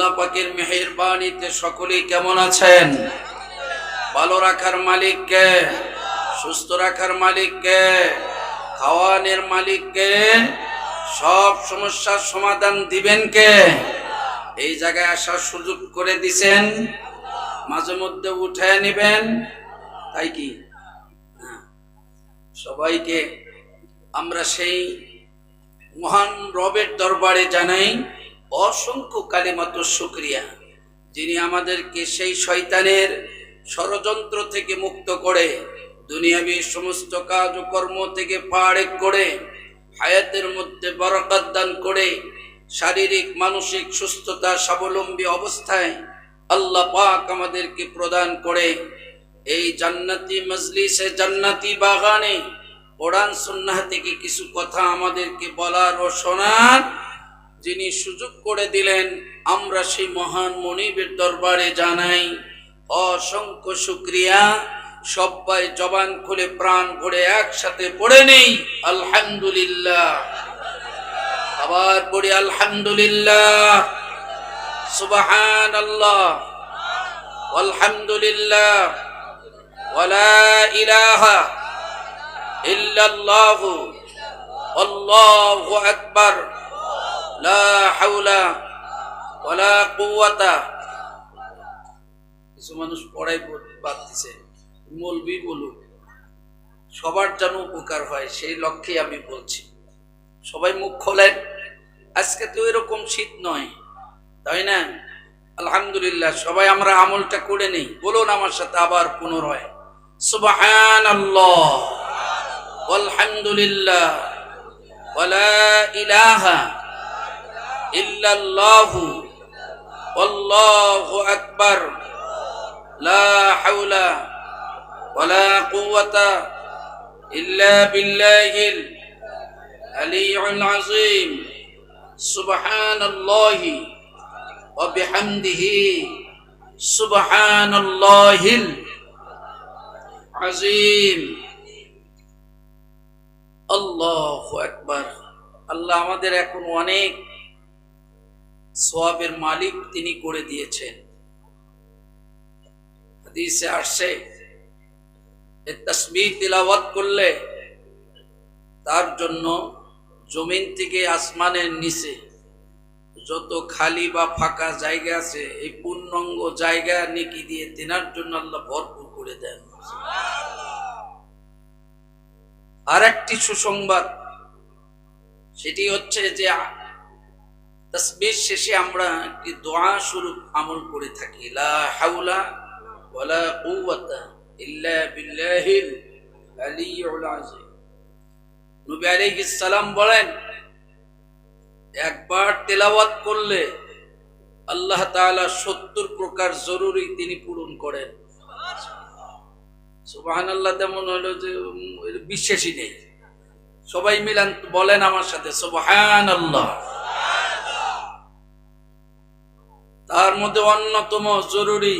আল্লাহ পাকের মেহেরবানিতে সকলেই কেমন আছেন? ভালো রাখার মালিক কে? সুস্থ রাখার মালিক কে? খাওয়ানোর মালিক কে? সব সমস্যার সমাধান দিবেন কে? এই জায়গায় আসার সুযোগ করে দিবেন, মাঝে মধ্যে উঠায় নেবেন, তাই কি সবাইকে আমরা সেই মহান রবের দরবারে জানাই অসংখ্য কালিমাত শুকরিয়া, যিনি আমাদেরকে সেই শয়তানের ষড়যন্ত্র থেকে মুক্ত করে দুনিয়াবী সমস্ত কাজ ও কর্ম থেকে পাড়ে করে হায়াতের মধ্যে বরকত দান করে শারীরিক মানসিক সুস্থতা স্বাবলম্বী অবস্থায় আল্লাহ পাক আমাদেরকে প্রদান করে এই জান্নাতি মজলিসে জান্নাতি বাগানে কোরআন সুন্নাহ থেকে কিছু কথা আমাদেরকে বলার ও শোনার যিনি সুযোগ করে দিলেন, আমরা সেই মহান মনিবের দরবারে জানাই অসংখ্য শুকরিয়া। সবাই জবান খুলে প্রাণ ভরে একসাথে পড়ে নেই আলহামদুলিল্লাহ। আবার পড়ি আলহামদুলিল্লাহ, সুবহানাল্লাহ, আলহামদুলিল্লাহ, ওয়ালা ইলাহা ইল্লাল্লাহু আল্লাহু আকবার, লা হাওলা ওয়ালা কুওয়াতা। কিছু মানুষ পড়াই বাদ দিছে, মৌলবি বলুক, সবার যেন উপকার হয় সেই লক্ষ্যে আমি বলছি। সবাই মুখ খোলেন, আজকে তো এরকম শীত নয়, তাই না? আলহামদুলিল্লাহ, সবাই আমরা আমলটা করে নেই। বলুন আমার সাথে আবার পুনরায়, সুবহানাল্লাহ, আলহামদুলিল্লাহ, ওয়ালা ইলাহা ইল্লাল্লাহু আল্লাহু আকবার, লা হাওলা ওয়ালা কুওয়াতা ইল্লা বিল্লাহিল আলিয়্যুল আযীম, সুবহানাল্লাহি ওয়া বিহামদিহি, সুবহানাল্লাহিল আযীম, আল্লাহু আকবার। আল্লাহ আমাদের এখন অনেক সওয়াবের মালিক তিনি করে দিয়েছেন। হাদিসে আসছে এই তাসবিহ তিলাওয়াত করলে তার জন্য জমিন থেকে আসমানের নিচে যত খালি বা ফাঁকা জায়গা আছে এই পূর্ণাঙ্গ জায়গা নেকি দিয়ে তেনার জন্য আল্লাহ ভরপুর করে দেন। আর একটি সুসংবাদ, সেটি হচ্ছে যে তাসবিহ শেষে আমরা একটি দোয়া স্বরূপ আমল করে থাকি, লা হাওলা ওয়ালা কুওয়াতা ইল্লা বিল্লাহিল আলিয়্যুল আযীম। নবী আলাইহিস সালাম বলেন, একবার তেলাওয়াত করলে আল্লাহ তাআলা 70 প্রকার জরুরি তিনি পূরণ করেন। সুবহানাল্লাহ, তেমন হলো যে বিশ্বাসই নেই। সবাই মিলান বলেন আমার সাথে, সুবহানাল্লাহ। তার মধ্যে অন্যতম জরুরি,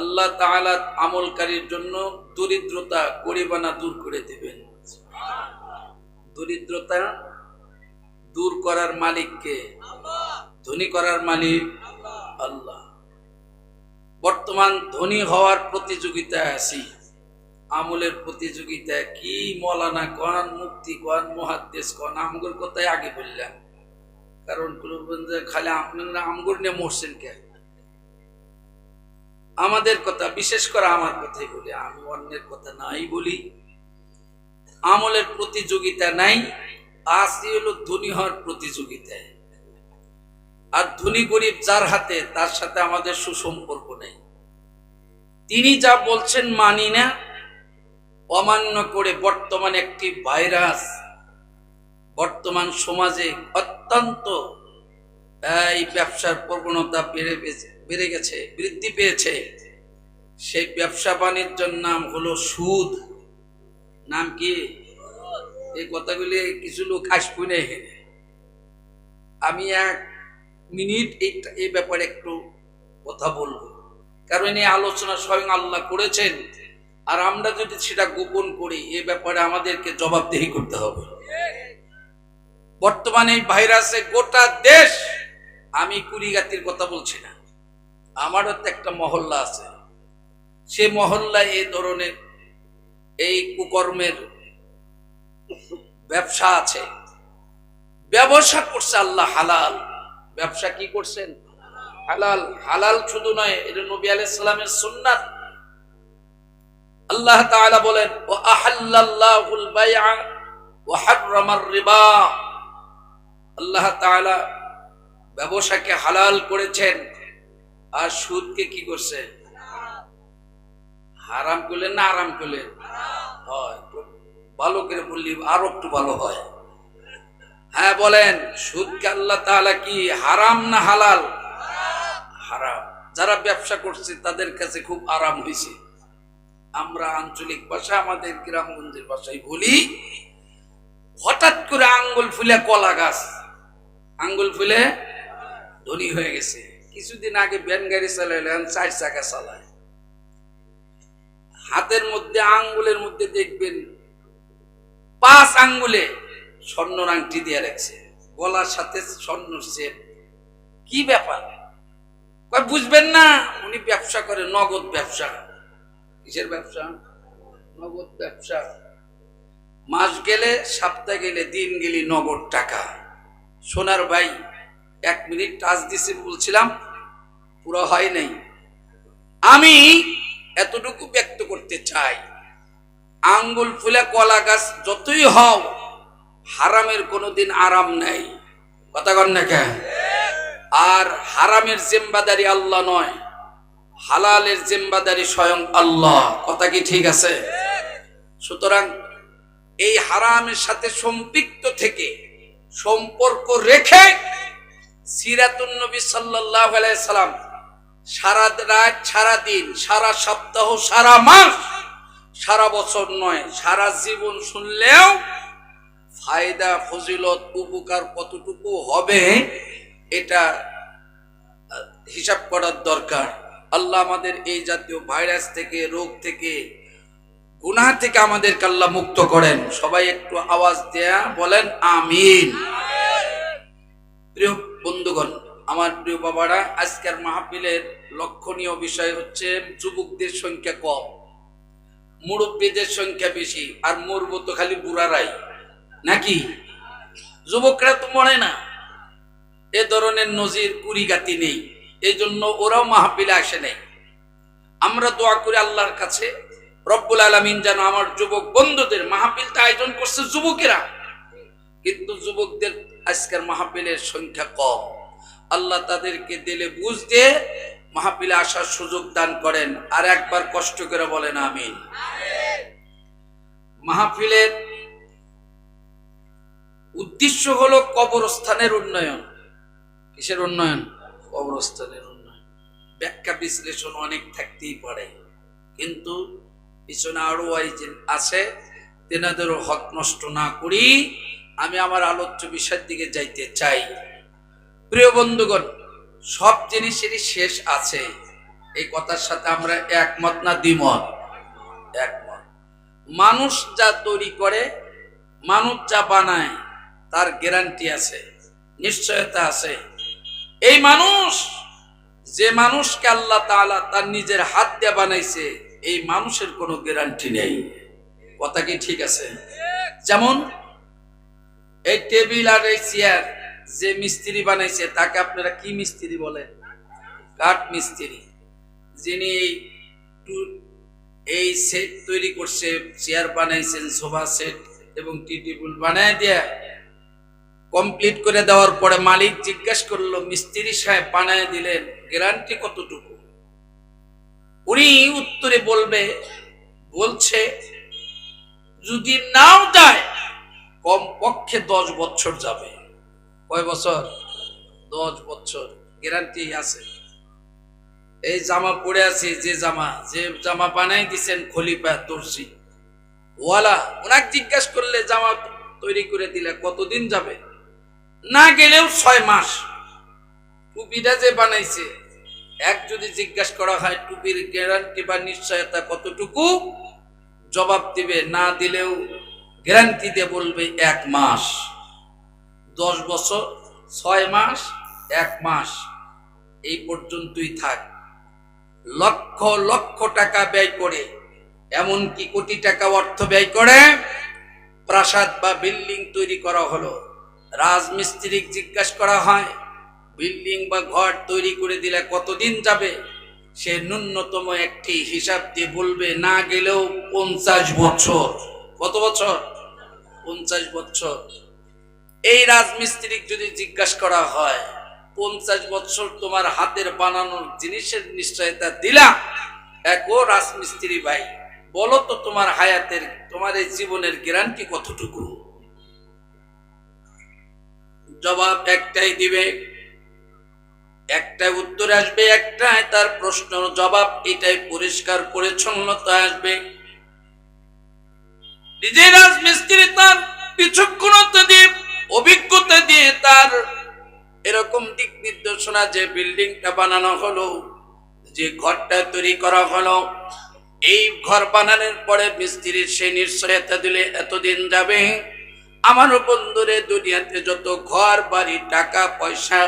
আল্লাহ তাআলা আমলকারীর জন্য দরিদ্রতা গরিবানা দূর করে দেবেন। দরিদ্রতা দূর করার মালিক কে? ধনী করার মালিক আল্লাহ। বর্তমান ধনী হওয়ার প্রতিযোগিতায় আছি, আমলের প্রতিযোগিতায়। কি মৌলানা কোন, মুফতি কোন, মুহাদ্দিস কোন, আমগুর কথাই আগে বললাম, কারণ খালি আপনারা আমগুর নিয়ে মরছেন কে? আমাদের কথা, বিশেষ করে আমার কথাই বলি, আমি অন্যের কথা নাই বলি। আমলের প্রতিযোগিতা নাই, আসি হলো ধনী হওয়ার প্রতিযোগিতায়। আর ধনী গরিব যার হাতে, তার সাথে আমাদের সুসম্পর্ক নেই। তিনি যা বলছেন মানি না, অমান্য করে বর্তমান একটি ভাইরাস বর্তমান সমাজে অত্যন্ত এই ব্যবসার প্রবণতা বেড়ে গেছে, বৃদ্ধি পেয়েছে। সেই ব্যবসা বাণিজ্যের নাম হলো সুদ। নাম কি? এই কথাগুলি কিছু লোক আসবে না। আমি 1 মিনিট এই ব্যাপারে একটু কথা বলবো, কারণ এই আলোচনা স্বয়ং আল্লাহ করেছেন। আর আমরা যদি সেটা গোপন করি, এ ব্যাপারে আমাদেরকে জবাবদিহি করতে হবে। বর্তমানে এই ভাইরাসে গোটা দেশ, আমি কুড়িগাতির কথা বলছি না, আমারও তো একটা মহল্লা আছে, সে মহল্লায় এই ধরনের এই কুকর্মের ব্যবসা আছে, ব্যবসা করছে। আল্লাহ হালাল ব্যবসা কি করছেন? হালাল। হালাল শুধু নয়, এটা নবী আলাইহিস সালামের সুন্নাত। আল্লাহ তাআলা বলেন, ওয়া আহাল্লাল্লাহুল বাইআ ওয়া হাররামার রিবা। আল্লাহ তাআলা ব্যবসাকে হালাল করেছেন, আর সুদকে কি করছে? হারাম করলেন না আরাম করলেন? হয় ভালো করে বললি আরো একটু ভালো হয়। হ্যাঁ বলেন, সুদকে আল্লাহ তাআলা কি হারাম না হালাল? হারাম। যারা ব্যবসা করছে তাদের কাছে খুব আরাম হয়েছে। আমরা আঞ্চলিক ভাষা, আমাদের গ্রামগঞ্জের ভাষায় বলি, হঠাৎ করে আঙ্গুল ফুলে কলা গাছ, আঙ্গুল ফুলে ধনী হয়ে গেছে। কিছুদিন আগে ভ্যান গাড়ি চালাইলেন, 4 চাকা চালায়, হাতের মধ্যে আঙ্গুলের মধ্যে দেখবেন 5 আঙ্গুলে স্বর্ণ আংটি দিয়ে রাখছে, গলার সাথে স্বর্ণ সেট। কি ব্যাপার? বুঝবেন না, উনি ব্যবসা করে, নগদ ব্যবসা। কিসের ব্যবসা? নগদ ব্যবসা। মাস গেলে, সপ্তাহ গেলে, দিন গেলে নগদ টাকা। সোনার ভাই 1 মিনিট টাচ দিছি বলছিলাম, পুরো হয় নাই। আমি এতটুকু ব্যক্ত করতে চাই, আঙ্গুল ফুলে কলা গাছ যতই হও, হারামের কোনোদিন আরাম নাই। কথা কন না কেন? আর হারামের জিম্মাদারি আল্লাহ নয়, হালালের জিম্মাদারি স্বয়ং আল্লাহ। কথা কি ঠিক আছে? সুতরাং এই হারামের সাথে সম্পৃক্ত থেকে, সম্পর্ক রেখে সিরাতুন নবী সাল্লাল্লাহু আলাইহি সাল্লাম সারা রাত, সারা দিন, সারা সপ্তাহ, সারা মাস, সারা বছর নয়, সারা জীবন শুনলেও ফায়দা, ফজিলত, উপকার কতটুকু হবে এটা হিসাব করার দরকার। আল্লাহ আমাদের এই জাতীয় ভাইরাস থেকে, রোগ থেকে, গুনাহ থেকে আমাদেরকে আল্লাহ মুক্ত করেন। সবাই একটু আওয়াজ দেয়া বলেন আমিন। প্রিয় বন্ধুগণ, আমার প্রিয় বাবারা, আজকের মাহফিলের লক্ষণীয় বিষয় হচ্ছে যুবকদের সংখ্যা কম, মুরব্বীদের সংখ্যা বেশি। আর মরবো তো খালি বুড়ারাই, নাকি? যুবকরা তো মরে না, এ ধরনের নজির কুড়িগাতি নেই, এই জন্য ওরাও মাহফিলে আসে নাই। আমরা দোয়া করি আল্লাহর কাছে, রব্বুল আলামিন যেন আমার যুবক বন্ধুদের, মাহফিলটা আয়োজন করছে যুবকেরা, কিন্তু যুবকদের আজকের মাহফিলের সংখ্যা কম। আল্লাহ তাদেরকে দিলে বুঝ দিয়ে মাহফিলে আসার সুযোগ দান করেন। আর একবার কষ্ট করে বলেন আমিন। মাহফিলের উদ্দেশ্য হলো কবরস্থানের উন্নয়ন। কিসের উন্নয়ন? কবরস্থানের উন্নয়ন। ব্যাখ্যা বিশ্লেষণ অনেক থাকতেই পারে, কিন্তু পিছনে আরো আছে, তেনাদেরও হক নষ্ট না করি আমি আমার আলোচ্য বিষয়ের দিকে যাইতে চাই। প্রিয় বন্ধুগণ, সব জিনিসেরই শেষ আছে, এই কথার সাথে আমরা একমত না দ্বিমত? একমত। মানুষ যা তৈরি করে, মানুষ যা বানায়, তার গ্যারান্টি আছে, নিশ্চয়তা আছে। এই মানুষ, যে মানুষকে আল্লাহ তাআলা তার নিজের হাত দিয়ে বানাইছে, এই মানুষের কোনো গ্যারান্টি নেই। কথা কি ঠিক আছে? যেমন এই টেবিল আর এই চেয়ার যে মিস্ত্রি বানাইছে, তাকে আপনারা কি মিস্ত্রি বলেন? কাঠ মিস্ত্রি। যিনি এই সেট তৈরি করছে, চেয়ার বানাইছেন, সোফা সেট এবং টি টেবিল বানায় দিয়ে কমপ্লিট করে দেওয়ার পরে মালিক জিজ্ঞাসা করলো, মিস্ত্রি সাহেব বানায় দিলেন, গ্যারান্টি কতটুকু? উনি উত্তরে বলছে যদি নাও যায় কমপক্ষে 10 বছর যাবে। কয় বছর? 10 বছর গ্যারান্টি আছে। এই জামা পরে আছে, যে জামা বানাই দিচ্ছেন খলিফা দর্জি ওয়ালা, ওনাকে জিজ্ঞাসা করলে জামা তৈরি করে দিলে কতদিন যাবে? না গেলেও 6 মাস। টুপিটা যে বানাইছে, যদি জিজ্ঞাসা করা হয় টুপির গ্যারান্টি বা নিশ্চয়তা কতটুকু, জবাব দিবে না দিলেও গ্যারান্টি দিয়ে বলবে 1 মাস। 10 বছর, 6 মাস, 1 মাস, এই পর্যন্তই থাক। লক্ষ লক্ষ টাকা ব্যয় করে, এমনকি কোটি টাকা অর্থ ব্যয় করে প্রাসাদ বা বিল্ডিং তৈরি করা হলো। রাজমিস্ত্রি জিজ্ঞাসা করা হয়, বিল্ডিং বা ঘর তৈরি করে দিলে কতদিন যাবে? সে ন্যূনতম একটি হিসাব দিয়ে বলবে না গেলেও 50 বছর। কত বছর? 50 বছর। এই রাজমিস্ত্রি যদি জিজ্ঞাসা করা হয় 50 বছর তোমার হাতের বানানোর জিনিসের নিশ্চয়তা দিলা, ও রাজমিস্ত্রি ভাই বলো তো তোমার হায়াতের, তোমার এই জীবনের গ্যারান্টি কতটুকু? জবাব একটাই দিবে, একটাই উত্তর আসবে, একটাই তার প্রশ্নের জবাব, এটাই পরিষ্কার পরিচ্ছন্নতা আসবে। নিজে রাজমিস্ত্রি তার বিচক্ষণতা দিয়ে, অভিজ্ঞতা দিয়ে তার এরকম দিক নির্দেশনা, যে বিল্ডিংটা বানানো হলো, যে ঘরটা তৈরি করা হলো, এই ঘর বানানোর পরে মিস্ত্রি সে নিশ্চয়তা দিলে এতদিন যাবে। আমার বন্ধুরে দুনিয়াতে যত ঘর বাড়ি টাকা পয়সা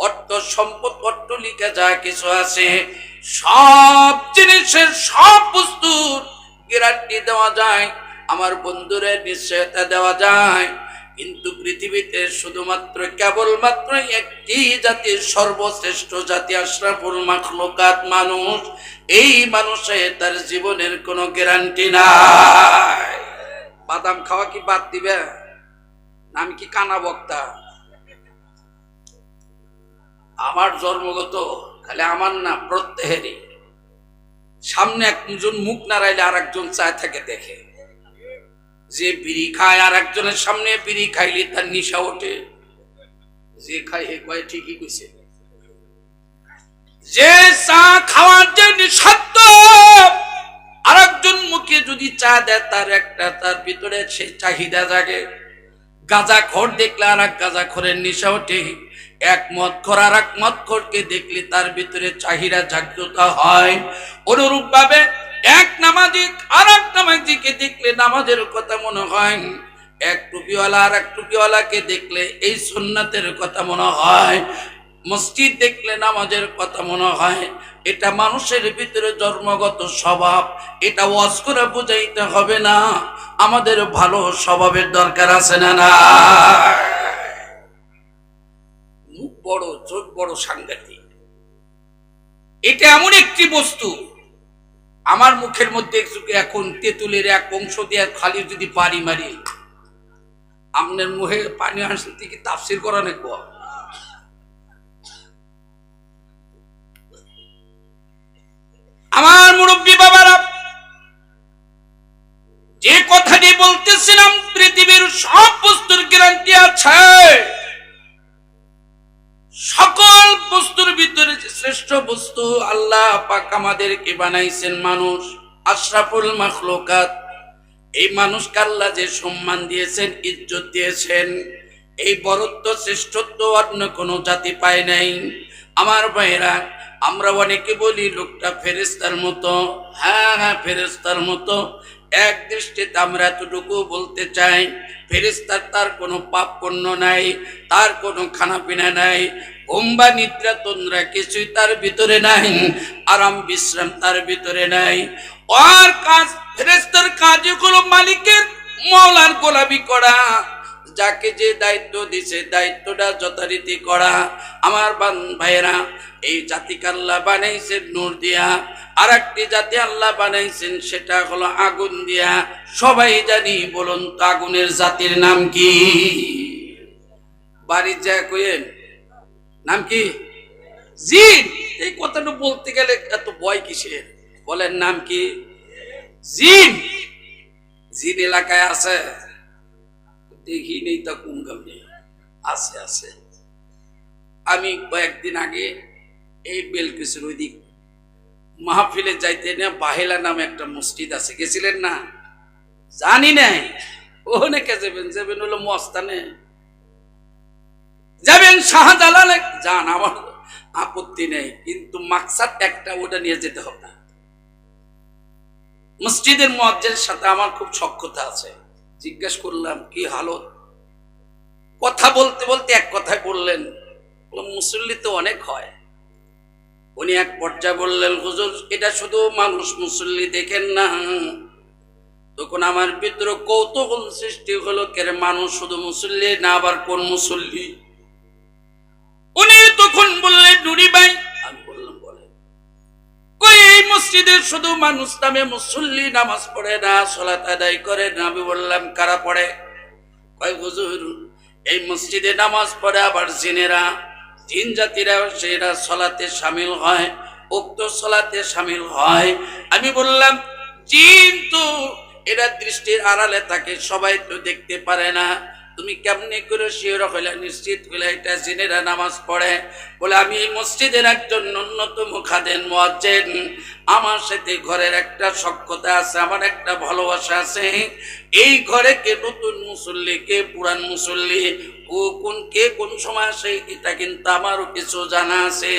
অর্থ সম্পদ অট্টালিকা যা কিছু আছে, সব জিনিসের সব বস্তুর গ্যারান্টি দেওয়া যায়, আমার বন্ধুরে নিশ্চয়তা দেওয়া যায়। কিন্তু পৃথিবীতে শুধুমাত্র কেবলমাত্র একটি জাতির সর্বশ্রেষ্ঠ জাতি আশরাফুল মাখলুকাত মানুষ, এই মানুষের তার জীবনের কোনো গ্যারান্টি নাই। বাদাম খাওয়া কি বাদ দিবে? আমি কি কানা বক্তা? আমার জন্মগত, খালি আমার না, প্রত্যেকেরই সামনে একজন মুখ নাড়াইলে আর একজন চায় থাকে দেখে। যে বিড়ি খায় আর একজনের সামনে বিড়ি খাইলে তার নিশা ওঠে। যে খায় হে কয় ঠিকই কইছে। যে চা খাওয়ার যে নিঃস্বার্থ, আর একজন মুখে যদি চা দেয় তার ভিতরে সে চাহিদা জাগে। গাঁজাখোর দেখলে আর এক গাঁজাখোরের নেশা ওঠে। এক মদখোর আর এক মদখোরকে দেখলে তার ভিতরে চাহিদা জাগ্রত হয়। অনুরূপ ভাবে এক নামাজি আর এক নামাজিকে দেখলে নামাজের কথা মনে হয়, এক টুপিওয়ালা আর এক টুপিওয়ালাকে দেখলে এই সুন্নাতের কথা মনে হয়, মসজিদ দেখলে নামাজের কথা মনে হয়। এটা মানুষের ভিতরে জন্মগত স্বভাব, এটা ওয়াজ করে বুঝাইতে হবে না। আমাদের ভালো স্বভাবের দরকার আছে না? না, মুখ বড়, চোখ বড়, সাংঘাতিক। এটা এমন একটি বস্তু, আমার মুখের মধ্যে এখন তেঁতুলের এক অংশ দিয়ে খালি যদি পানি মারি, আপনার মুখে পানি আসতে কি তাফসির করা নেই? আমার মুরব্বী বাবারা, যে কথাটি বলতেছিলাম, পৃথিবীর সব বস্তুর গ্যারান্টি আছে। সকল বস্তুর ভিতরে যে শ্রেষ্ঠ বস্তু আল্লাহ পাক আমাদেরকে বানাইছেন মানুষ, আশরাফুল মাখলুকাত। এই মানুষকে আল্লাহ যে সম্মান দিয়েছেন, ইজ্জত দিয়েছেন, এই বরত্ব শ্রেষ্ঠত্ব অন্য কোনো জাতি পায় নাই। আমার ভাইরা, আমরা অনেকে বলি লোকটা ফেরেশতার মতো। হ্যাঁ হ্যাঁ, ফেরেশতার মতো। এক দৃষ্টিতে আমরা এতটুকু বলতে চাই, ফেরেশতার তার কোনো পাপ পুণ্য নাই, তার কোনো খানা পিনা নাই, ঘুম বা নিদ্রা তন্দ্রা কিছুই তার ভিতরে নাই, আরাম বিশ্রাম তার ভিতরে নাই। আর কাজ, ফেরেশতার কাজ হলো মালিকের মওলার গোলামি করা, যাকে যে দায়িত্ব দিছে দায়িত্বটা যথারীতি করা। আমার ভাইয়েরা, এই জাতিকে আল্লাহ বানাইছেন নূর দিয়া, আর একটি জাতি আল্লাহ বানাইছেন সেটা হলো আগুন দিয়া। সবাই জানি, বলুন তো আগুনের জাতির নাম কি? বাড়ির যা কইেন নাম কি? জিন। এই কথাটা বলতে গেলে এত ভয় কিসের? বলেন নাম কি? জিন। জিন এলাকায় আছে? দেখি নেই তা কোন গামে আছে? আছে। আমি কয়েকদিন আগে এই বেলকুসির ওই দিক মাহফিলে যাইতে না, বাহেলা নামে একটা মসজিদ আছে, গেছিলেন না? জানি নাই। ওখানে কে যাবেন? যাবেন হলো মস্তানে, যাবেন শাহজালালে যান, আমার আপত্তি নেই, কিন্তু মাকসাদ একটা, ওটা নিয়ে যেতে হবে না। মসজিদের মুয়াজ্জিনের সাথে আমার খুব সখ্যতা আছে। জিজ্ঞেস করলাম কি হালত, কথা বলতে বলতে এক কথায় বললেন, মুসল্লি তো অনেক হয়, উনি এক পর্যায়ে বললেন, হুজুর এটা শুধু মানুষ মুসল্লি দেখেন না। তখন আমার ভিতরে কৌতূহল সৃষ্টি হলো, কেরে মানুষ শুধু মুসল্লি না, আবার কোন মুসল্লি? উনি তখন বললেন, নুরি ভাই। আমি বললাম, বলে কই এই মসজিদে শুধু মানুষ নামে মুসল্লি নামাজ পড়ে না, সালাত আদায় করে না। আমি বললাম, কারা পড়ে? কয় হুজুর এই মসজিদে নামাজ পড়ে আবার জিনেরা, জিন জাতিরা, সেরা সালাতে শামিল হয়, উক্ত সালাতে শামিল হয়। আমি বললাম, জিন তো এরা দৃষ্টির আড়ালে থাকে, সবাই তো দেখতে পারে না, তুমি কেমনে করে শিওর হইলে, নিশ্চিত হইলে এটা জিনেরা নামাজ পড়ে? বলে, আমি এই মসজিদের একজন ন্যূনতম খাদেম মুয়াজ্জিন, আমার সাথে ঘরের একটা সখ্যতা আছে, আমার একটা ভালোবাসা আছে। এই ঘরে কে নতুন মুসল্লি, কে পুরান মুসল্লি, ও কে কোন সময় আসে, এটা কিন্তু আমারও কিছু জানা আছে।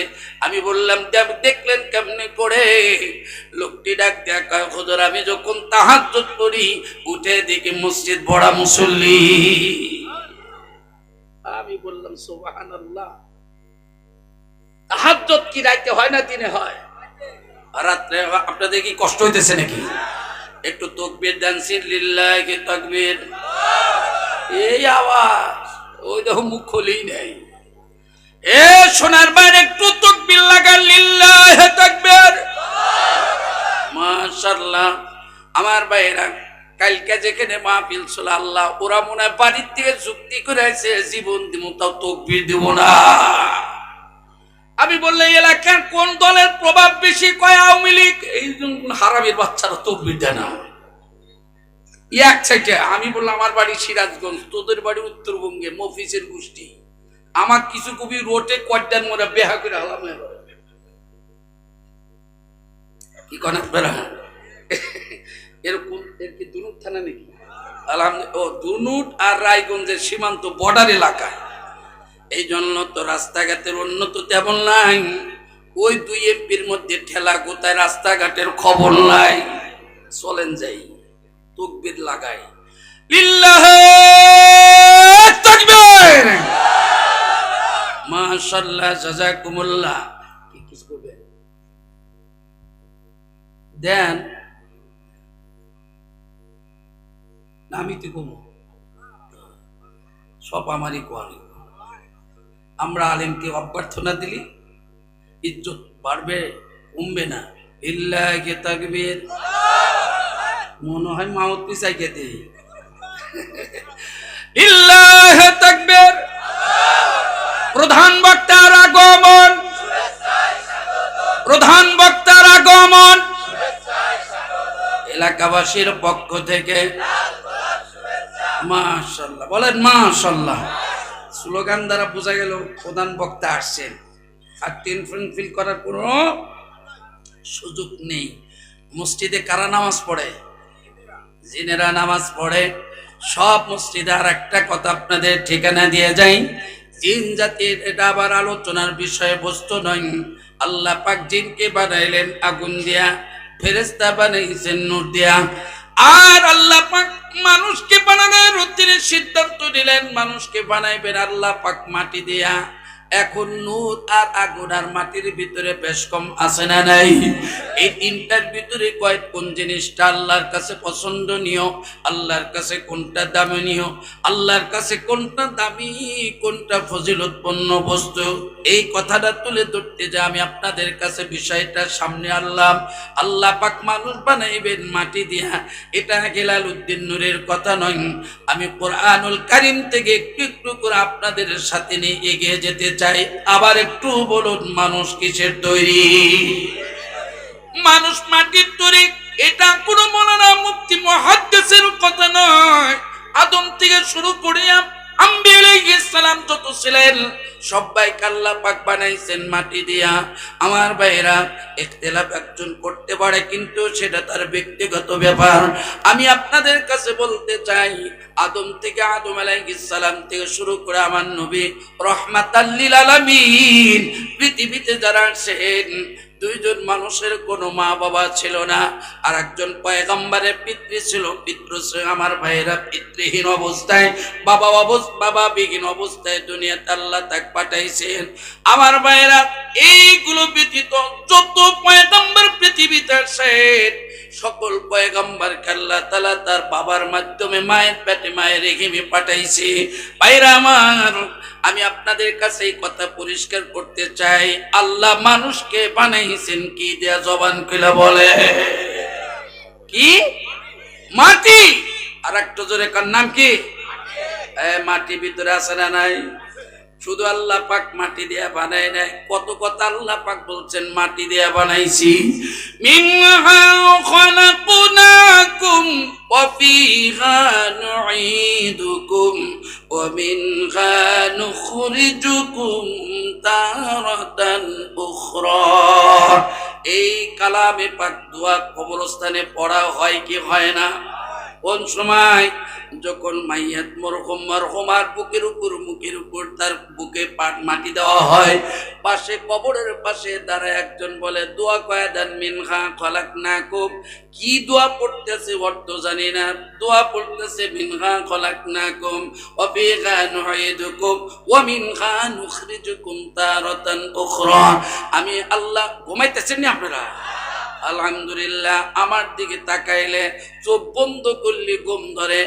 আমি বললাম, দেখলেন কেমনে করে? লোকটি ডাক দেখা, হুজুর আমি যখন তাহাজ্জুদ করি উঠে দেখি মসজিদ ভরা মুসল্লি। আমি বললাম, সুবহানাল্লাহ। তাহাজ্জুদ কি রাতে হয় না দিনে হয়? রাত্রে আপনাদের কি কষ্ট হইতেছে নাকি? একটু তাকবীর দেন, লিল্লাহি তাকবীর। এই আওয়াজ, ওই দেখো মুখ খুলেই নাই। এ সোনার বাইরে একটু তাকবীর লাগা, লিল্লাহি তাকবীর। মাশাআল্লাহ। আমার ভাইরা কালকে যেখানে মাহফিল ছিল, আল্লাহ ওরা মনে হয় বাড়ির থেকে যুক্তি করে আছে, জীবন দিব তাও তাকবীর দিব না। আমি বললে এলাকার কোন দলের প্রভাব বেশি? কয় আওয়ামী লীগ। এই হারামির বাচ্চারা তাকবীর দেয় না এক সাইডে। আমি বললাম, আমার বাড়ি সিরাজগঞ্জ, তোদের বাড়ি উত্তরবঙ্গে, মফিজের গোষ্ঠী। আমার কিছু কবি রোটে কয়টার মোরা বেহা করে হলাম। কি কন আপনারা? এরকম এর কি দুনুট থানা নাকি? আলহামদুলিল্লাহ। ও দুনুট আর রায়গঞ্জের সীমান্ত বর্ডার এলাকায়। এই জন্য তো রাস্তাঘাটের উন্নত তেমন নাই। ওই দুই এমপির মধ্যে ঠেলা গোতায় রাস্তাঘাটের খবর নাই। চলেন যাই, তাকবীর লাগাই, লিল্লাহি তাকবীর। মাশাআল্লাহ, জাযাকুমুল্লাহ। কি কিছু করবেন দেন, আমি তো কম, সব আমারই কোয়ালি। আমরা আলেমকে অভ্যর্থনা দিলি ইজ্জত বাড়বে, কমবে না। লিল্লাহি তাকবীর। মনে হয় মাউত পিছাই খেতে। লিল্লাহি তাকবীর। প্রধান বক্তার আগমন, প্রধান বক্তার আগমন। এলাকাবাসীর পক্ষ থেকে মাশাআল্লাহ বলেন, মাশাআল্লাহ। স্লোগান দ্বারা বোঝা গেল প্রধান বক্তা আসছেন, আর টেনশন ফিল করার কোনো সুযোগ নেই। মসজিদে কারা নামাজ পড়ে? জিনেরা নামাজ পড়ে। সব মসজিদে। আর একটা কথা আপনাদের ঠিকানা দিয়ে যাই, জিন জাতির এটা আবার আলোচনার বিষয়বস্তু নয়। আল্লাহ পাক জিনকে বানাইলেন আগুন দিয়া, ফেরেশতা বানাইছেন নূর দিয়া। আর আল্লাহ পাক মানুষকে বানানোর উদ্দেশ্যে সিদ্ধান্ত নিলেন মানুষকে বানাইবেন আল্লাহ পাক মাটি দিয়া। এখন নূর আর আগুন আর মাটির ভিতরে বেশ কম আছে না নাই? এই তিনটার ভিতরে কোন জিনিসটা আল্লাহর কাছে পছন্দনীয়, আল্লাহর কাছে কোনটা দামনীয়, আল্লাহর কাছে কোনটা দামি, কোনটা ফজিলতপূর্ণ বস্তু, এই কথাটা তুলে ধরতে যে আমি আপনাদের কাছে বিষয়টা সামনে আনলাম। আল্লাহ পাক মানুষ বানাইবেন মাটি দিয়া, এটা হেলাল উদ্দিন নূরের কথা নয়। আমি কোরআনুল কারীম থেকে একটু একটু করে আপনাদের সাথে নিয়ে এগিয়ে যেতে চাই। আবার একটু বলুন, মানুষ কিসের তৈরি? মানুষ মাটির তৈরি। এটা কোনো মৌলানা মুফতি মুহাদ্দিসের কথা নয়। আদম থেকে শুরু করে আম্বিয়া আলাইহিস সালাম যত ছিলেন সবাইকে আল্লাহ পাক বানাইছেন মাটি দিয়া। আমার ভাইরা, ইখতিলাফ একজন করতে পারে, কিন্তু সেটা তার ব্যক্তিগত ব্যাপার। আমি আপনাদের কাছে বলতে চাই, আদম থেকে আদম আলাইহিস সালাম থেকে শুরু করে আমার নবী রাহমাতাল লিল আলামিন পৃথিবীতে যারা আসেন, দুইজন মানুষের কোনো মা বাবা ছিল না। আর একজন পয়গম্বরের পিতৃ ছিল। পিতৃ ছিল আমার ভাইয়েরা পিতৃহীন অবস্থায়, বাবা বিহীন অবস্থায় দুনিয়াতে আল্লাহ তাকে পাঠাইছেন। আমার ভাইরা, এইগুলো ব্যতীত যত পয়গম্বর পৃথিবীতে আসেন, সকল পয়গম্বরকে আল্লাহ তাআলা তার বাবার মাধ্যমে মায়ের পেটে মায়ের রেখে পাঠাইছে। ভাইরা আমার, আমি আপনাদের কাছে এই কথা পরিষ্কার করতে চাই, আল্লাহ মানুষকে বানাইছেন কি দিয়া? জবান খুলে বলে কি? মাটি। আর একটু জোরে কার নাম কি? মাটি ভিতরে আছে না নাই? শুধু আল্লাহ পাক মাটি দিয়া বানায় নাই, কত কথা আল্লাহ পাক বলছেন মাটি দিয়া বানাইছি। মিনহা খালাকনাকুম ওয়া ফিহা নুঈদুকুম ওয়া মিনহা নুখরিজুকুম তারাতান উখরা। এই কালামে পাক দোয়া কবরস্থানে পড়া হয় কি হয় না? কোন সময়? যখন মাইয়াত মরহুমার বুকের উপর মুখের উপর তার বুকে মাটি দেওয়া হয়, পাশে কবরের পাশে দাঁড়ায় একজন বলে দোয়া কয়া দেন, মিনহা খলাকনাকুম। কি দোয়া পড়তেছে অর্থ জানি না, দোয়া পড়তেছে মিনহা খলাকনাকুম ওয়া ফিহা নুঈদুকুম ওয়া মিনহা নুখরিজুকুম তারাতান উখরা। আমি আল্লাহ, ঘুমাইতেছেন না আপনারা? আলহামদুলিল্লাহ, আমার দিকে তাকাইলে চোখ বন্ধ করলে ঘুম ধরে।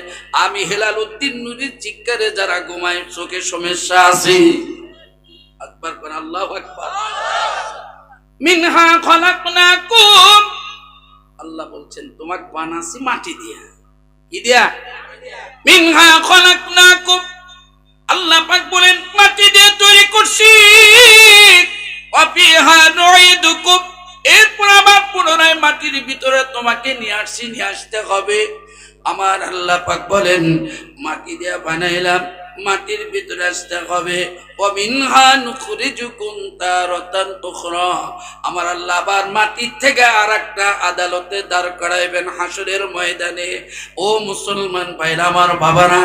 আমি হেলাল উদ্দিন নুরির চিৎকারে যারা ঘুমায়, চোখে সমস্যা আছে। আকবার কোন, আল্লাহু আকবার। মিনহা খলাকনাকুম, আল্লাহ বলছেন তোমাকে বানাছি মাটি দিয়া। কি দিয়া? মিনহা খলাকনাকুম, আল্লাহ পাক বলেন মাটি দিয়ে তৈরি করছি। ওয়া ফিহা নুঈদুকুম, এরপর আবার পুনরায় মাটির ভিতরে তোমাকে নিয়ে আসতে হবে। আমার আল্লাহ পাক বলেন মাটি দিয়ে বানাইলাম, মাটির ভিতরে আসতে হবে। ওয়া মিনহা নুখরিজুকুম তারাতান উখরা, আমার আল্লাহ আবার মাটির থেকে আরেকটা আদালতে দাঁড় করাইবেন হাসরের ময়দানে। ও মুসলমান ভাইরা আমার, বাবারা,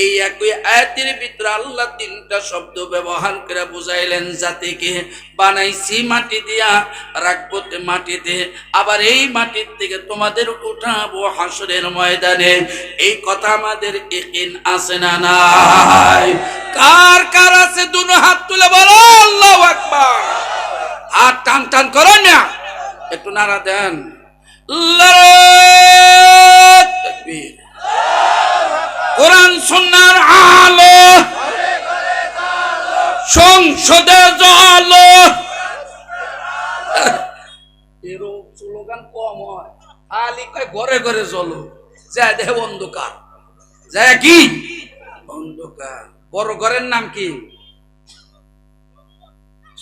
এই একই আয়াতের ভিতরে আল্লাহ তিনটা শব্দ ব্যবহার করে বুঝাইলেন জাতিকে, বানাইছি মাটি দিয়া, রাখবো মাটিতে, আবার এই মাটির থেকে তোমাদের উঠাবো হাসরের ময়দানে। এই কথা আমাদের ইয়াকিন আছে না নাই? কার কার আছে? দুনো হাত তুলে বলো আল্লাহু আকবার। হাত টান টান করেন না, একটু নাড়া দেন। তাকবীর। কোরআন সুন্নাহর আলো, সংসদে জলো। এরও স্লোগান কম হয়, আলী কয় ঘরে ঘরে জলো, যায় দেহ অন্ধকার, যায় কি অন্ধকার। বড় ঘরের নাম কি?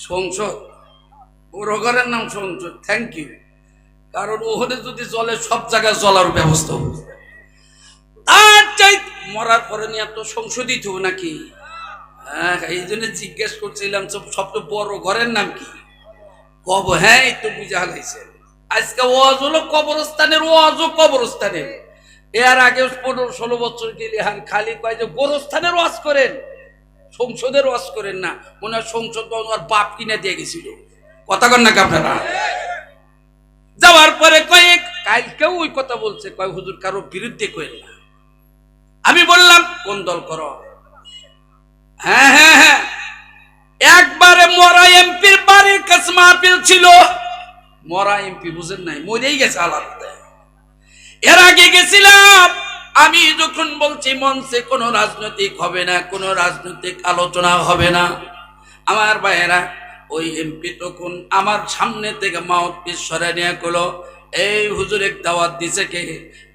সংসদ। বড় ঘরের নাম সংসদ। Thank you. কারণ ওখানে যদি জলে সব জায়গায় জলার ব্যবস্থা হবে, তার চাই মরার পরে নিয়ে তো সংসদই তো নাকি? হ্যাঁ, এই জন্য জিজ্ঞেস করছিলাম সবচেয়ে বড় ঘরের নাম কি? কব। হ্যাঁ, একটু বুঝা গেছে। আজকে ওয়াজ হলো কবরস্থানের ওয়াজ, ও কবরস্থানের। এর আগে 15-16 বছর গেলে খালি কয় যে গোরস্থানের ওয়াজ করেন, সংসদের ওয়াজ করেন না। মনে হয় সংসদ ওর বাপ কিনে দিয়ে গেছিল। কথা কন নাকি আপনারা? যাওয়ার পরে কয়েক কালকেও ওই কথা বলছে, কয় হুজুর কারো বিরুদ্ধে করেন না। আমি বললাম কোন দল করো? হ্যাঁ হ্যাঁ হ্যাঁ, একবারে মরা এমপির বাড়ির কাছে মাহফিল ছিল। মরা এমপি বুঝেন নাই, মরেই গেছে আলাদা। এর আগে গেছিলাম, আমি যখন বলছি মঞ্চে কোনো রাজনৈতিক হবে না, কোনো রাজনৈতিক আলোচনা হবে না, আমার ভাইয়েরা, ওই এমপি তখন আমার সামনে থেকে মাউথপিস সরে নিয়ে গেল, এই হুজুর এক দাওয়াত দিছে কে?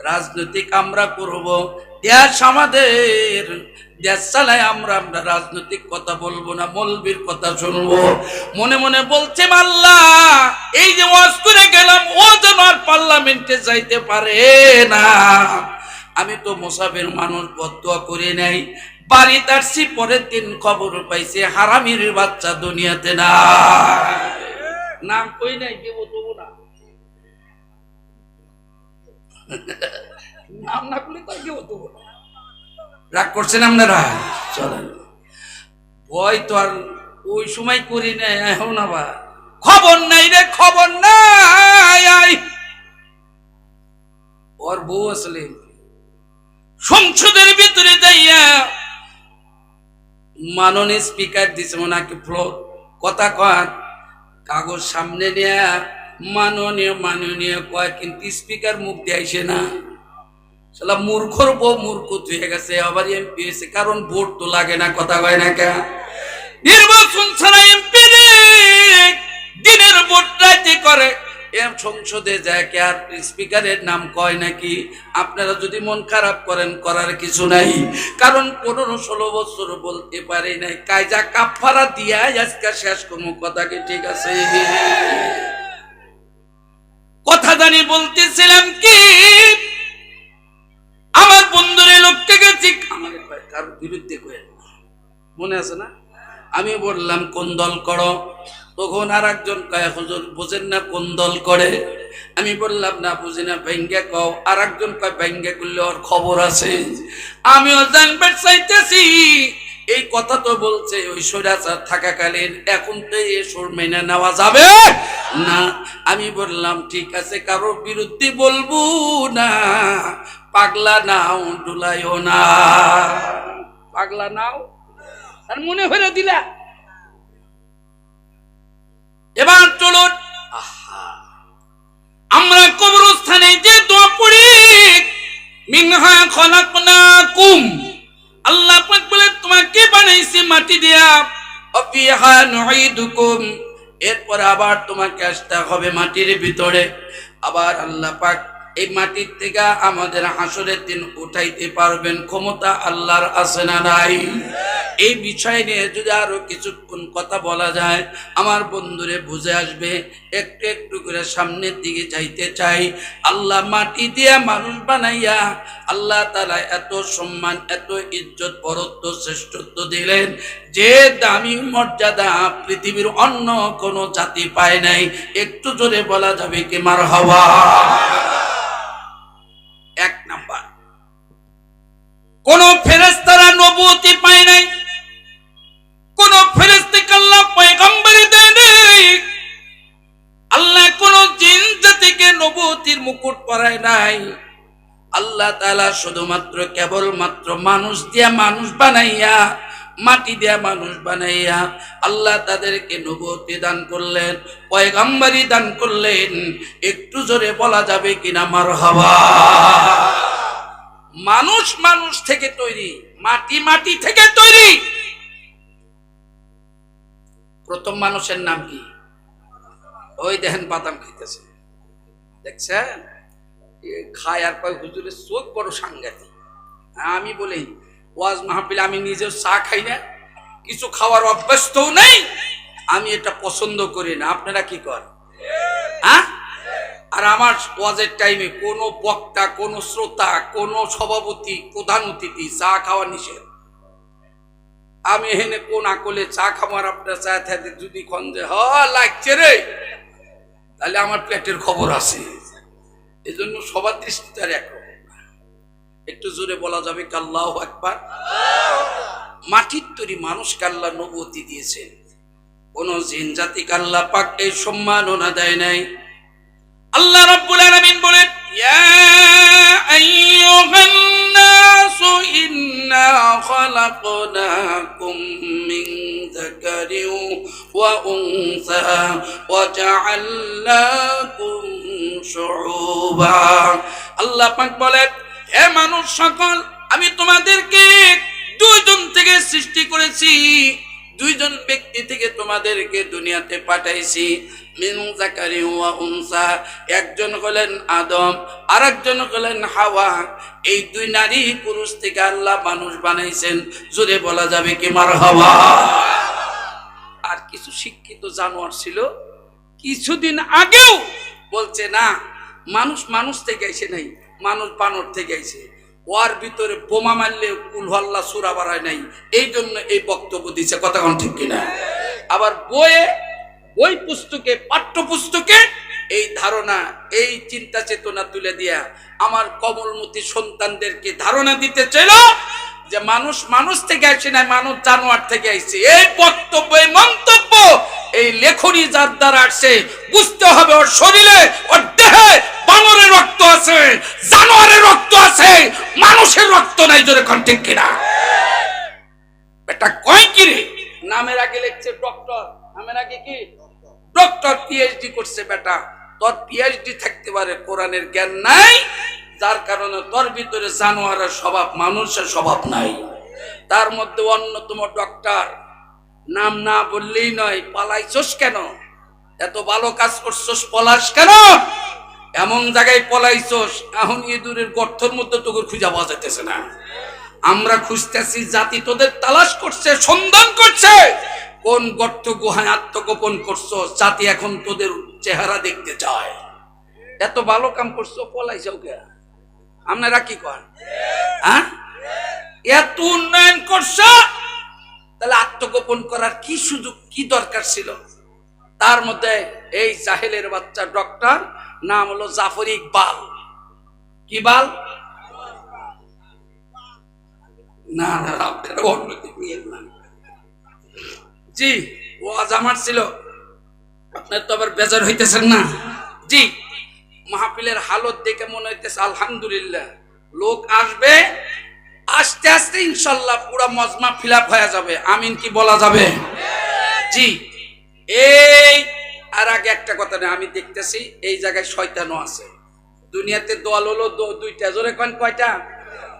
রাজনৈতিক আমরা করব, দেশ আমাদের, দেশ চালায় আমরা রাজনৈতিক কথা বলবো না, মৌলবীর কথা শুনবো। মনে মনে বলছে আল্লাহ, এই যে ওয়াজ করে গেলাম, ও যেন আর পার্লামেন্টে যাইতে পারে না। আমি তো মুসাফির মানুষ, বদদুয়া করে নাই। বাড়ি আসছি, পরের দিন খবর পাইছে হারামির বাচ্চা দুনিয়াতে না। নাম কই নাই, কেউ তবু না, নাম না করলে তো কেউ তবু না। রাগ করছেন আপনারা? চলেন, ভয় তো আর ওই সময় করি নাই, এখন আবার খবর নাই রে, খবর নাই। ওর বউ আসলে সংসদের ভিতরে যাইয়া মাননীয় স্পিকার দিছে ওনাকে ফ্লোর কথা কন, কাগজ সামনে নিয়ে মাননীয় মাননীয় কয়, কিন্তু স্পিকার মুখ দিয়েছে না। শালা মূর্খর বউ মূর্খ হয়ে গেছে, আবার এমপি হয়েছে, কারণ ভোট তো লাগে না। কথা কয় না কে? নির্বাচন ছাড়া এমপি দিনের ভোট রাইতে করে, সংসদে যায় কে আর স্পিকারের নাম কয় নাকি? আপনারা যদি মন খারাপ করেন, করার কিছু নাই, কারণ 15-16 বছর বলতে পারি নাই, কায়জা কাফারা দিয়া আজকে শেষ করবো। কথা কি ঠিক আছে? কথা জানি বলতেছিলাম কি, আমার বন্ধুরে লোককে গেছি আমার কার বিরুদ্ধে কয়ে, মনে আছে না? আমি বললাম কোন দল করো, তখন আর একজন কয় হুজুর বুঝেন না কোন দল করে। আমি বললাম না বুঝি না, ভেঙ্গে কও। আর একজন কয় ভেঙ্গে করলে ওর খবর আছে। আমিও জানবার চাইতেছি এই কথা তো বলছে ওই স্বৈরাচার থাকাকালীন, এখন তো এই সুর মেনে নেওয়া যাবে না। আমি বললাম ঠিক আছে, কারোর বিরুদ্ধে বলবো না, পাগলা নাও ডুলাইও না, পাগলা নাও। আর মনে হয়ে দিলা। এবার চলুন আমরা কবরস্থানে যে দোয়া পড়ি, মিনহা খলাকনাকুম, আল্লাহ পাক বলে তোমাকে বানাইছি মাটি দিয়া, অফিহা নুঈদুকুম, এরপর আবার তোমাকে আসতে হবে মাটির ভিতরে। আবার আল্লাহ পাক এই মাটির থেকে আমাদের হাসরের দিন উঠাইতে পারবেন, ক্ষমতা আল্লাহর আছে না নাই? এই বিষয় নিয়ে যদি আরো কিছুক্ষণ কথা বলা যায় আমার বন্ধুরে বুঝে আসবে। একটু একটু করে সামনের দিকে যাইতে চাই। আল্লাহ মাটি দিয়া মানুষ বানাইয়া আল্লাহ তাআলা এত সম্মান, এত ইজ্জত, বরত্ব, শ্রেষ্ঠত্ব দিলেন, যে দামি মর্যাদা পৃথিবীর অন্য কোন জাতি পায় নাই। একটু জোরে বলা যাবে কি মারহাবা? এক নাম্বার, কোন ফেরেশতারা নবুয়তি পায় নাই, কোন ফেরেশতাকে আল্লাহ পয়গম্বরি দেয় নাই, আল্লাহ কোন জিন জাতিকে নবুয়তির মুকুট পরায় নাই। আল্লাহ তাআলা শুধুমাত্র কেবলমাত্র মানুষ দিয়া মানুষ বানাইয়া, মাটি দিয়া মানুষ বানাইয়া আল্লাহ তাদেরকে নবুয়তি দান করলেন, পয়গম্বরি দান করলেন। একটু জোরে বলা যাবে কিনা মারহাবা? মানুষ মানুষ থেকে তৈরি, মাটি মাটি থেকে তৈরি। প্রথম মানুষের নাম কি? ওই দেখেন বাদাম খাইতেছে, দেখছেন? খায় আর কয় হুজুরের চোখ বড় সাংঘাতিক। আমি বলি ওয়াজ মাহফিলে আমি নিজেও চা খাই না, কিছু খাওয়ার অভ্যাস তো নেই, আমি এটা পছন্দ করি না। আপনারা কি করেন? হ্যাঁ? আর আমার ওয়াজের টাইমে কোনো বক্তা, কোনো শ্রোতা, কোনো সভাপতি, প্রধান অতিথি চা খাওয়া নিষেধ। আমি এখানে কোন আকলে চা খাওয়ার আপনার চা থাকে, যদি কন যে হ লাগছে রে, তাহলে আমার পেটের খবর আছে। এই জন্য সবার দৃষ্টিতে আর একরকম না। একটু জোরে বলা যাবে কি আল্লাহু আকবার? মাটির তৈরি মানুষকে আল্লাহ নবুয়তি দিয়েছেন, কোন জিন জাতিকে আল্লাহ পাক এই সম্মাননা দেয় নাই। আল্লাহ রাব্বুল আলামিন বলেন, ইয়া আইয়ুহান নাসু ইন্না খালাকনাকুম মিন যাকারিন ওয়া উনসা ওয়া জাআলনাকুম শুউবা। আল্লাহ পাক বলেন, হে মানুষ সকল, আমি তোমাদেরকে দুইজন থেকে সৃষ্টি করেছি, দুইজন ব্যক্তি থেকে তোমাদেরকে দুনিয়াতে পাঠাইছি। মিন যাকারিন ওয়া উনসা, একজন হলেন আদম, আরেকজন হলেন হাওয়া। এই দুই নারী পুরুষ থেকে আল্লাহ মানুষ বানাইছেন। জোরে বলা যাবে কি মারহাবা? আর কিছু শিক্ষিত জানোয়ার ছিল কিছুদিন আগেও বলছে না মানুষ মানুষ থেকে আইছে নাই, মানুষ বানর থেকে আইছে। ওর ভিতরে বোমা মারলে কুলহল্লা সূরা বাড়ায় নাই, এই জন্য এই বক্তব্য দিচ্ছে। কথা কোন ঠিক কিনা? আবার বই পুস্তকে, পাঠ্যপুস্তকে এই ধারণা, এই চিন্তা চেতনা তুলে দিয়া আমার কমলমতি সন্তানদেরকে ধারণা দিতে চাইল যে মানুষ মানুষ থেকে আসে না, মানুষ জানোয়ার থেকে আইছে। এই বক্তব্য, এই মন্তব্য, এই লেখনী যার দ্বারা আসছে, বুঝতে হবে ওর শরীরে, ওর দেহে বানরের রক্ত আছে, জানোয়ারের রক্ত আছে, মানুষের রক্ত নাই। জোরে কোন ঠিক কিনা? এটা কয় কি রে? নামের আগে লিখছে ডক্টর, নামের আগে কি ডক্টর, পিএইচডি করছে। বেটা তোর পিএইচডি থাকতে পারে, কোরআনের জ্ঞান নাই, যার কারণে তোর ভিতরে জানোয়ারের স্বভাব, মানুষের স্বভাব নাই। তার মধ্যে অন্যতম ডক্টর, নাম না বললেই নয়। পালাইছস কেন? এত ভালো কাজ করছস, পলাশ কেন? এমন জায়গায় পলাইছস এখন ইঁদুরের গর্তের মধ্যে তোকে খুঁজে পাওয়া যাইতেছে না। আমরা খুঁজতেছি, জাতি তোদের তালাশ করছে, সন্ধান করছে, কোন গর্ত গুহায় আত্মগোপন করছো, জাতি এখন তোদের চেহারা দেখতে চায়। এত ভালো কাম করছো, পলাইছাও কে? আপনারা কি করেন? হ্যাঁ, এত উন্নয়ন করছো, তাহলে আত্মগোপন করার কি সুযোগ, কি দরকার ছিল? তার মধ্যে এই জাহেলের বাচ্চা ডক্টর, নাম হলো জাফর ইকবাল। কি বাল? না না, আপনারা অন্যদিকে নিয়েন না। জি, ও আজ আমার ছিল, আপনার তো আবার বেজার হইতেছেন না। জি, মাহফিলের হালত দেখে মনে হইতেছে আলহামদুলিল্লাহ, লোক আসবে, আস্তে আস্তে ইনশাল্লাহ পুরো মজমা ফিল আপ হয়ে যাবে। আমিন কি বলা যাবে? জি। এই আর আগে একটা কথা নেই, আমি দেখতেছি এই জায়গায় শয়তানও আছে। দুনিয়াতে দল হলো দুইটা, জোরে কোন কয়টা?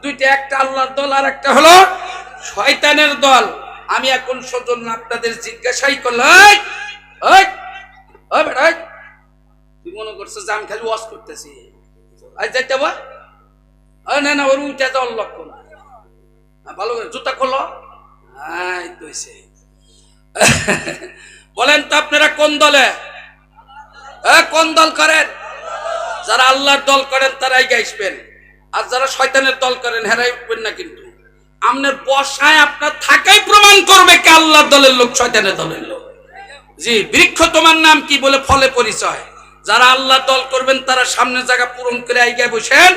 দুইটা, একটা আল্লাহর দল আর একটা হলো শয়তানের দল। আমি এখন সজন্য আপনাদের জিজ্ঞাসাই করলাম, তুই মনে করছো যে আমি খালি ওয়াজ করতেছি? যাইতে বা না না, ওর উঠে যাওয়ার লক্ষণ। ভালো করে জুতা খোলো। বলেন তো আপনারা কোন দলে, কোন দল করেন? যারা আল্লাহর দল করেন তারাই গাইবেন, আর যারা শয়তানের দল করেন হেরাই উঠবেন না। কিন্তু আপনার বসায় আপনার থাকাই প্রমাণ করবে কে আল্লাহর দলের লোক, শয়তানের দলের লোক। জি, বৃক্ষ তোমার নাম কি বলে ফলে পরিচয়। যারা আল্লাহ দল করবেন তারা সামনের জায়গা পূরণ করে আইগায় বসেন,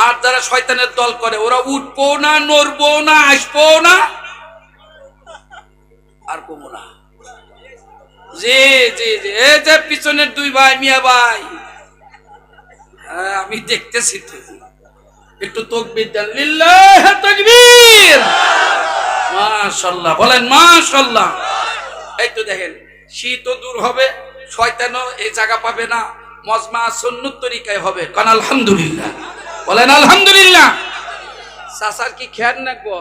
আর যারা শয়তানের দল করে ওরা উঠবো না, নড়বো না, আসবো না, আর কমো না। জি জি জি, এই যে পিছনের দুই ভাই, মিয়া ভাই, আমি দেখতেছি তো, একটু তাকবীর দেন, লিল্লাহ তাকবীর, মাশাআল্লাহ, বলেন মাশাআল্লাহ। এই তো দেখেন, শীতও দূর হবে, শয়তানও এই জায়গা পাবে না, মজমা সুন্নত তরিকায় হবে। কারণ আলহামদুলিল্লাহ, বলেন আলহামদুলিল্লাহ। চাচার কি খেয়াল রাখবো?